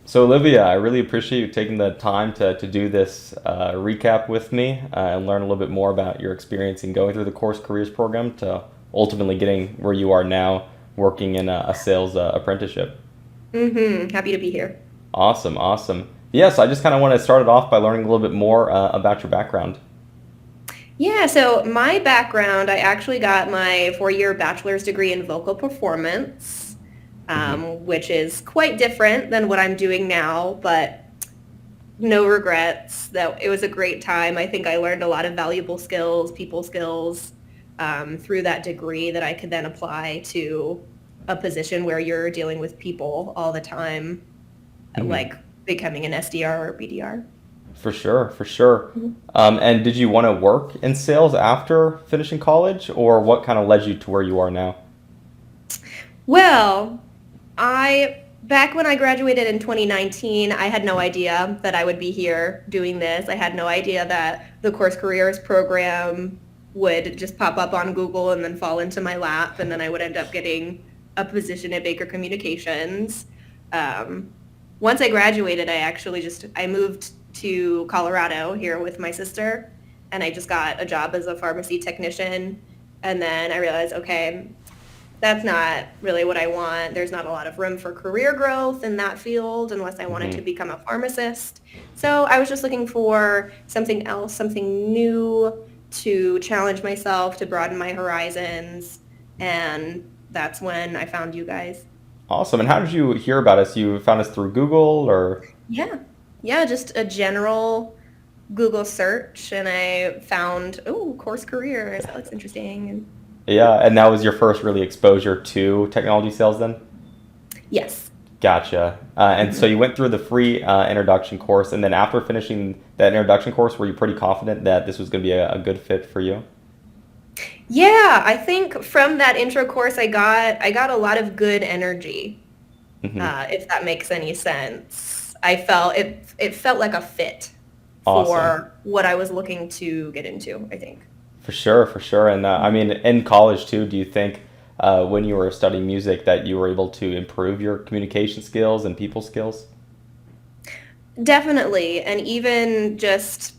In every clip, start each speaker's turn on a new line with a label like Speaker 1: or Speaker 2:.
Speaker 1: So, Olivia, I really appreciate you taking the time to do this recap with me and learn a little bit more about your experience in going through the Course Careers program to ultimately getting where you are now, working in a sales apprenticeship.
Speaker 2: Happy to be here.
Speaker 1: Awesome, awesome. Yes, I just kind of want to start it off by learning a little bit more about your background.
Speaker 2: Yeah, so my background, I actually got my 4-year bachelor's degree in vocal performance,
Speaker 1: Hmm.
Speaker 2: which is quite different than what I'm doing now, but no regrets. That it was a great time. I think I learned a lot of valuable skills, people skills, through that degree that I could then apply to a position where you're dealing with people all the time,
Speaker 1: Hmm.
Speaker 2: like becoming an SDR or BDR.
Speaker 1: For sure, for sure. And did you want to work in sales after finishing college, or what kind of led you to where you are now?
Speaker 2: Well, I back when I graduated in 2019, I had no idea that I would be here doing this. I had no idea that the Course Careers program would just pop up on Google and then fall into my lap, and then I would end up getting a position at Baker Communications. Um, Once I graduated, I moved to Colorado here with my sister, and I just got a job as a pharmacy technician. And then I realized, okay, that's not really what I want. There's not a lot of room for career growth in that field unless I wanted to
Speaker 1: Hmm.
Speaker 2: become a pharmacist. So I was just looking for something else, something new to challenge myself, to broaden my horizons. And that's when I found you guys.
Speaker 1: Awesome. And how did you hear about us? You found us through Google or?
Speaker 2: Yeah. Yeah, just a general Google search and I found, oh, course careers. That looks interesting. And
Speaker 1: Yeah, and that was your first really exposure to technology sales then?
Speaker 2: yes.
Speaker 1: Gotcha. And so you went through the free introduction course, and then after finishing that introduction course, were you pretty confident that this was going to be a good fit for you?
Speaker 2: Yeah, I think from that intro course I got a lot of good energy,
Speaker 1: Hmm.
Speaker 2: if that makes any sense. It felt like a fit
Speaker 1: Awesome.
Speaker 2: for what I was looking to get into, I think.
Speaker 1: For sure, for sure. And I
Speaker 2: Mhm.
Speaker 1: mean, in college too, do you think when you were studying music that you were able to improve your communication skills and people skills?
Speaker 2: Definitely, and even just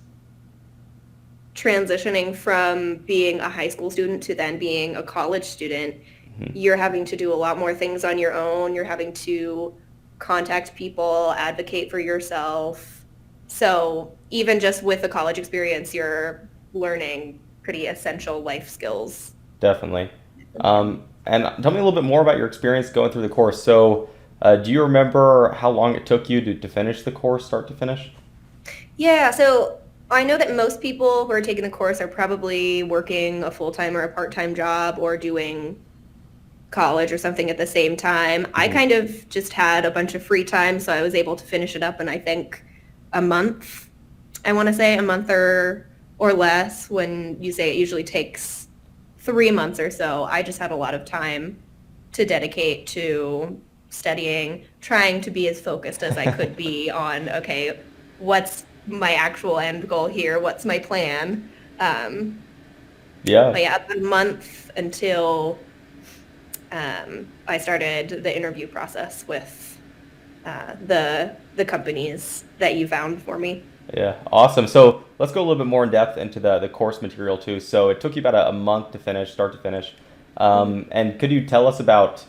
Speaker 2: transitioning from being a high school student to then being a college student,
Speaker 1: Hmm.
Speaker 2: you're having to do a lot more things on your own. You're having to contact people, advocate for yourself. So even just with the college experience, you're learning pretty essential life skills.
Speaker 1: Definitely. And tell me a little bit more about your experience going through the course. So, do you remember how long it took you to finish the course, start to finish?
Speaker 2: Yeah, so I know that most people who are taking the course are probably working a full-time or a part-time job or doing college or something at the same time. I
Speaker 1: Hmm.
Speaker 2: kind of just had a bunch of free time, so I was able to finish it up in I think a month. I want to say a month or less when you say it usually takes 3 months or so. I just had a lot of time to dedicate to studying, trying to be as focused as I could be on, okay, what's my actual end goal here? What's my plan? Um,
Speaker 1: Yeah.
Speaker 2: but yeah, a month until I started the interview process with the companies that you found for me.
Speaker 1: Yeah, awesome. So let's go a little bit more in depth into the course material too. So it took you about a month to finish, start to finish. And could you tell us about,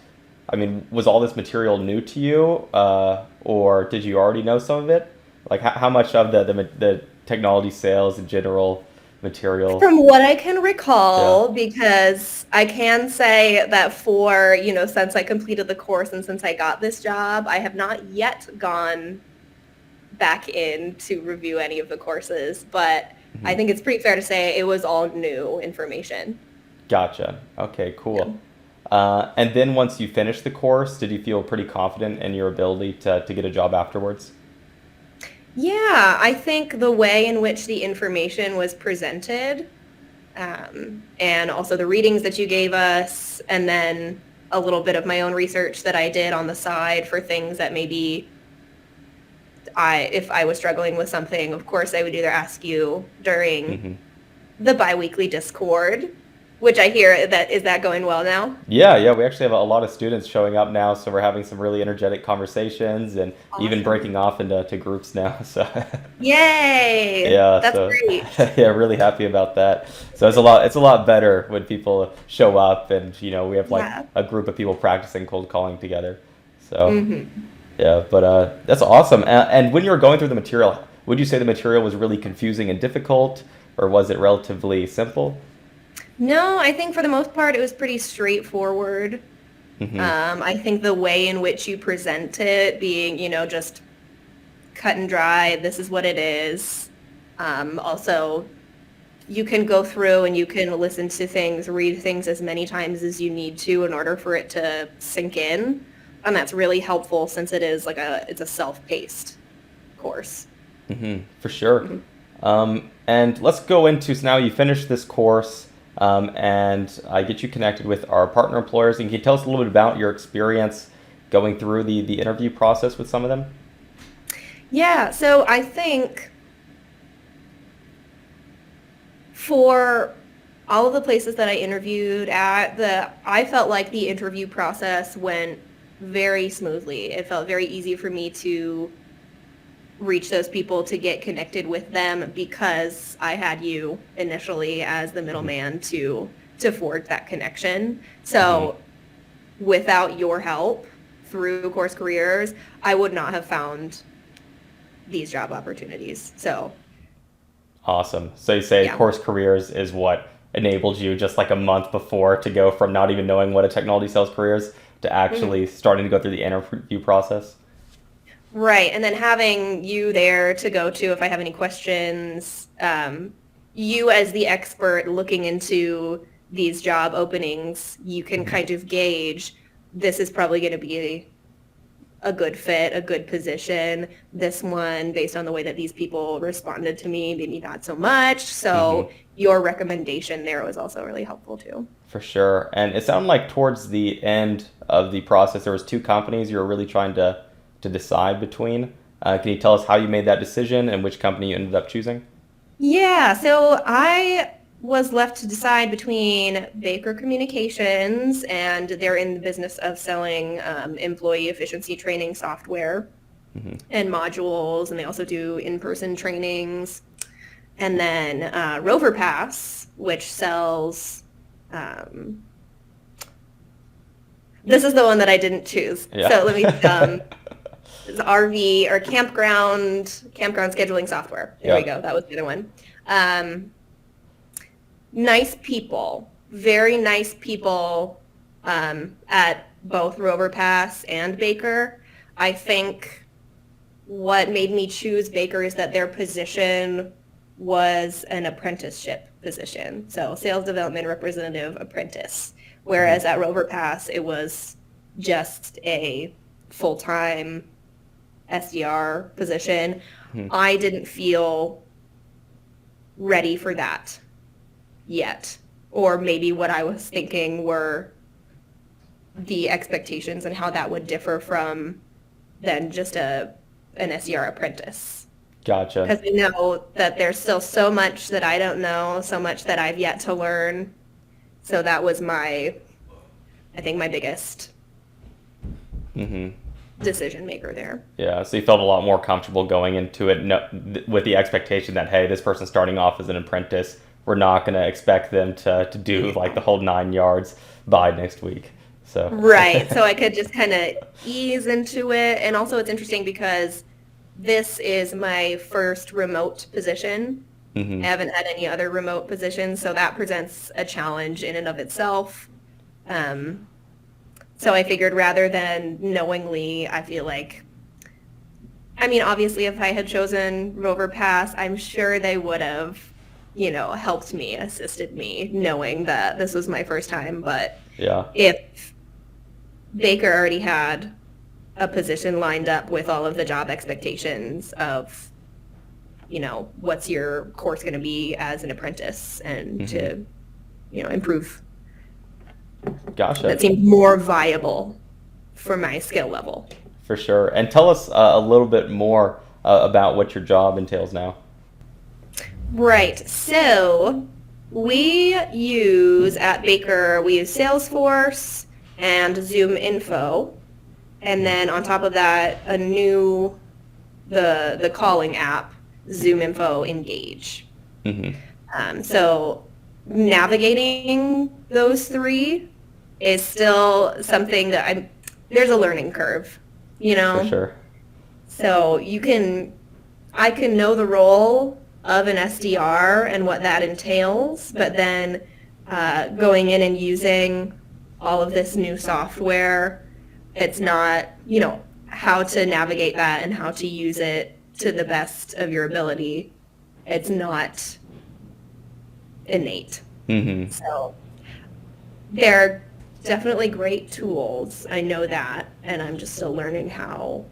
Speaker 1: I mean, was all this material new to you, or did you already know some of it? Like how much of the technology sales and general material?
Speaker 2: From what I can
Speaker 1: Yeah.
Speaker 2: recall, because I can say that since I completed the course and since I got this job, I have not yet gone back in to review any of the courses, but I
Speaker 1: Mhm.
Speaker 2: think it's pretty fair to say it was all new information.
Speaker 1: Gotcha. Okay,
Speaker 2: Yeah.
Speaker 1: cool. And then once you finished the course, did you feel pretty confident in your ability to get a job afterwards?
Speaker 2: Yeah, I think the way in which the information was presented, and also the readings that you gave us, and then a little bit of my own research that I did on the side for things that maybe if I was struggling with something, of course I would either ask you during
Speaker 1: Hmm.
Speaker 2: the biweekly Discord, which I hear that is that going well now?
Speaker 1: Yeah, yeah, we actually have a lot of students showing up now, so we're having some really energetic conversations and even
Speaker 2: Awesome.
Speaker 1: breaking off into groups now. So
Speaker 2: Yay!
Speaker 1: yeah,
Speaker 2: That's
Speaker 1: so
Speaker 2: great.
Speaker 1: yeah, really happy about that. So it's a lot better when people show up and we have like
Speaker 2: Yeah.
Speaker 1: a group of people practicing cold calling together. So
Speaker 2: Hmm.
Speaker 1: yeah, but that's awesome. And when you were going through the material, would you say the material was really confusing and difficult, or was it relatively simple?
Speaker 2: No, I think for the most part it was pretty straightforward.
Speaker 1: Hmm.
Speaker 2: I think the way in which you present it, being, just cut and dry, this is what it is. Also, you can go through and you can listen to things, read things as many times as you need to in order for it to sink in. And that's really helpful since it's a self-paced course.
Speaker 1: For sure.
Speaker 2: Mhm.
Speaker 1: And let's go into, so now you finished this course, and I get you connected with our partner employers. And can you tell us a little bit about your experience going through the interview process with some of them?
Speaker 2: Yeah, so I think for all of the places that I interviewed at, I felt like the interview process went very smoothly. It felt very easy for me to reach those people, to get connected with them, because I had you initially as the
Speaker 1: Hmm.
Speaker 2: middleman to forge that connection.
Speaker 1: Hmm.
Speaker 2: So without your help through Course Careers, I would not have found these job opportunities. So
Speaker 1: Awesome. So you say
Speaker 2: yeah.
Speaker 1: Course Careers is what enabled you just like a month before to go from not even knowing what a technology sales career is to
Speaker 2: Mhm.
Speaker 1: actually starting to go through the interview process?
Speaker 2: Right. And then having you there to go to if I have any questions, you as the expert looking into these job openings, you can
Speaker 1: Hmm.
Speaker 2: kind of gauge this is probably going to be a good fit, a good position. This one, based on the way that these people responded to me, maybe not so much.
Speaker 1: Hmm.
Speaker 2: So your recommendation there was also really helpful too.
Speaker 1: For sure. And it sounded like towards the end of the process, there was two companies you were really trying to decide between. Can you tell us how you made that decision and which company you ended up choosing?
Speaker 2: Yeah, so I was left to decide between Baker Communications, and they're in the business of selling employee efficiency training software
Speaker 1: Hmm.
Speaker 2: and modules, and they also do in-person trainings. And then Rover Pass, which sells, um, this is the one that I didn't choose.
Speaker 1: Yeah.
Speaker 2: So let me, it's RV or campground scheduling software. There we
Speaker 1: Yeah.
Speaker 2: go. That was the other one. Um, Nice people, very nice people at both Rover Pass and Baker. I think what made me choose Baker is that their position was an apprenticeship position, so sales development representative apprentice,
Speaker 1: Hmm.
Speaker 2: whereas at Rover Pass it was just a full-time SDR position.
Speaker 1: Hmm.
Speaker 2: I didn't feel ready for that yet. Or maybe what I was thinking were the expectations and how that would differ from then just an SDR apprentice.
Speaker 1: Gotcha.
Speaker 2: Because I know that there's still so much that I don't know, so much that I've yet to learn. So that was I think my biggest
Speaker 1: Hmm.
Speaker 2: decision maker there.
Speaker 1: Yeah, so you felt a lot more comfortable going into it no, with the expectation that, hey, this person's starting off as an apprentice. We're not going to expect them to do like the whole 9 yards by next week. So,
Speaker 2: Right. So I could just kind of ease into it. And also it's interesting because this is my first remote position. I
Speaker 1: hmm.
Speaker 2: haven't had any other remote positions, so that presents a challenge in and of itself. Um, so I figured rather than knowingly, I feel like, I mean, obviously, if I had chosen Rover Pass, I'm sure they would have, helped me, assisted me, knowing that this was my first time. But
Speaker 1: Yeah.
Speaker 2: if Baker already had a position lined up with all of the job expectations of, what's your course going to be as an apprentice and
Speaker 1: Hmm.
Speaker 2: to, improve, that
Speaker 1: Gotcha.
Speaker 2: seemed more viable for my skill level.
Speaker 1: For sure. And tell us a little bit more about what your job entails now.
Speaker 2: Right. So We use at Baker, we use Salesforce and Zoom Info, and then on top of that, the calling app, Zoom Info Engage.
Speaker 1: Hmm.
Speaker 2: So navigating those three is still something that there's a learning curve, you
Speaker 1: For
Speaker 2: know?
Speaker 1: sure.
Speaker 2: So I can know the role of an SDR and what that entails, but then going in and using all of this new software, it's not, how to navigate that and how to use it to the best of your ability. It's not innate.
Speaker 1: Hmm.
Speaker 2: So they're definitely great tools. I know that, and I'm just still learning how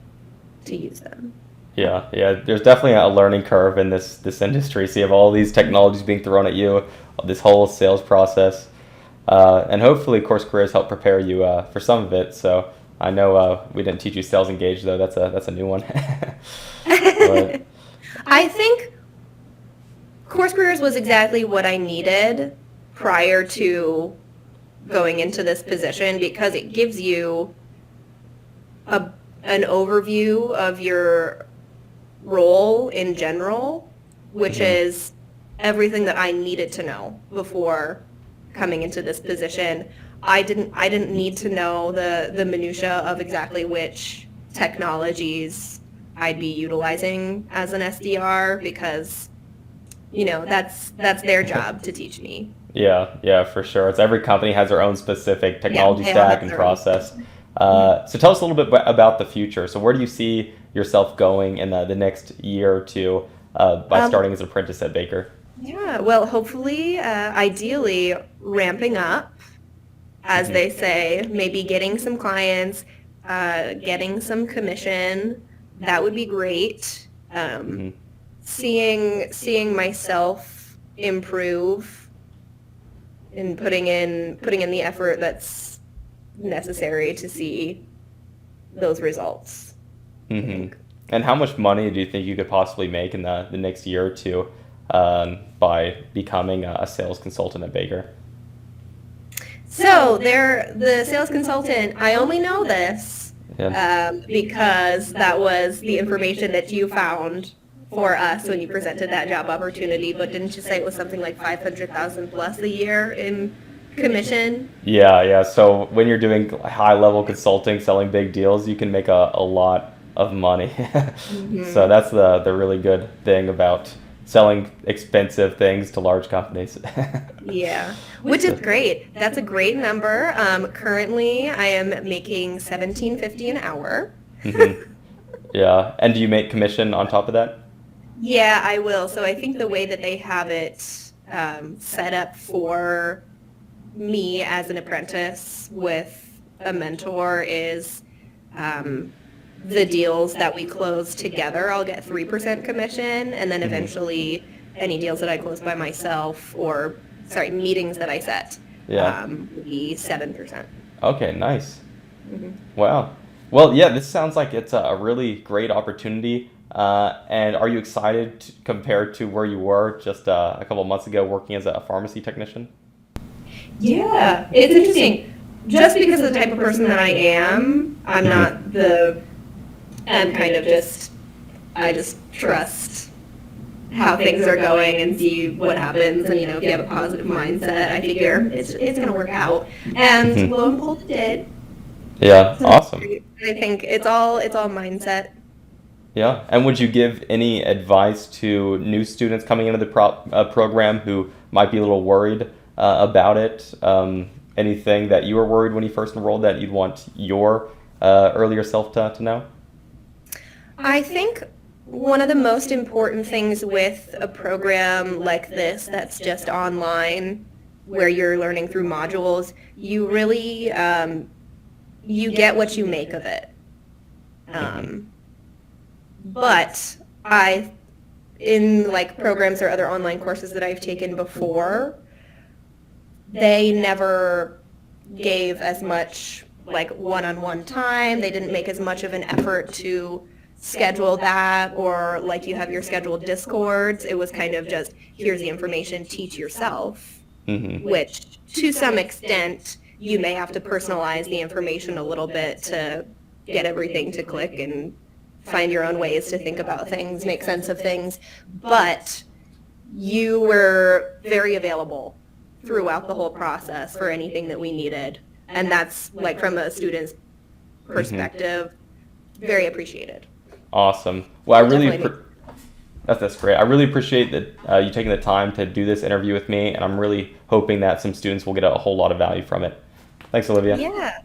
Speaker 2: to use them.
Speaker 1: Yeah, yeah. There's definitely a learning curve in this industry. So you have all these technologies being thrown at you, this whole sales process, and hopefully Course Careers help prepare you for some of it. So I know we didn't teach you Sales Engage though. That's a new one. But
Speaker 2: I think CourseCareers was exactly what I needed prior to going into this position because it gives you a, an overview of your role in general, which
Speaker 1: mhm,
Speaker 2: is everything that I needed to know before coming into this position. I didn't need to know the minutia of exactly which technologies I'd be utilizing as an SDR because that's their job to teach me.
Speaker 1: yeah, yeah, for sure. It's every company has their own specific
Speaker 2: Yeah,
Speaker 1: technology
Speaker 2: they all
Speaker 1: stack
Speaker 2: have
Speaker 1: and
Speaker 2: their own.
Speaker 1: process.
Speaker 2: Mhm.
Speaker 1: So tell us a little bit about the future. So where do you see yourself going in the next year or two by
Speaker 2: Um,
Speaker 1: starting as an apprentice at Baker?
Speaker 2: yeah, well, hopefully, ideally, ramping up, as
Speaker 1: Hmm.
Speaker 2: they say, maybe getting some clients, getting some commission. That would be great.
Speaker 1: Hmm.
Speaker 2: Seeing myself improve and putting in the effort that's necessary to see those results, I
Speaker 1: Hmm.
Speaker 2: think.
Speaker 1: And how much money do you think you could possibly make in the next year or two by becoming a sales consultant at Baker?
Speaker 2: So the sales consultant, I only know this
Speaker 1: Yeah.
Speaker 2: because that was the information that you found for us when you presented that job opportunity. But didn't you say it was something like 500,000 plus a year in commission?
Speaker 1: Yeah, yeah. So when you're doing high level consulting, selling big deals, you can make a lot of money. So
Speaker 2: Hmm.
Speaker 1: that's the really good thing about selling expensive things to large companies.
Speaker 2: Yeah, which is
Speaker 1: So,
Speaker 2: great. That's a great number. Currently, I am making 17.50 an hour.
Speaker 1: hmm. Yeah. And do you make commission on top of that?
Speaker 2: Yeah, I will. So I think the way that they have it set up for me as an apprentice with a mentor is um, the deals that we close together, I'll get 3% commission, and then
Speaker 1: Hmm.
Speaker 2: eventually any deals that I close by myself or, sorry, meetings that I set
Speaker 1: Yeah.
Speaker 2: would be 7%.
Speaker 1: Okay, nice.
Speaker 2: Mhm.
Speaker 1: Wow. Well, yeah, this sounds like it's a really great opportunity. And are you excited compared to where you were just a couple of months ago working as a pharmacy technician?
Speaker 2: Yeah, it's interesting. Just because of the type of person that I am, I'm
Speaker 1: Hmm.
Speaker 2: not I'm kind of I just trust how things are going and see what happens. And, if you have a positive mindset, I figure it's going to work out. And
Speaker 1: Hmm.
Speaker 2: lo and behold, it did.
Speaker 1: Yeah,
Speaker 2: So that's
Speaker 1: awesome.
Speaker 2: great. I think it's all mindset.
Speaker 1: Yeah. And would you give any advice to new students coming into the program who might be a little worried about it? Anything that you were worried when you first enrolled that you'd want your earlier self to know?
Speaker 2: I think one of the most important things with a program like this that's just online, where you're learning through modules, you really you get what you make of it.
Speaker 1: Hmm.
Speaker 2: Um, but I, in like programs or other online courses that I've taken before, they never gave as much like one-on-one time. They didn't make as much of an effort to schedule that, or like you have your scheduled discords. It was kind of just, here's the information, teach yourself, which to some extent you may have to personalize the information a little bit to get everything to click and find your own ways to think about things, make sense of things. But you were very available throughout the whole process for anything that we needed. And that's, like, from a student's perspective, very appreciated.
Speaker 1: Awesome. Well, I really
Speaker 2: Definitely.
Speaker 1: that's great. I really appreciate that you taking the time to do this interview with me, and I'm really hoping that some students will get a whole lot of value from it. Thanks, Olivia.
Speaker 2: Yeah.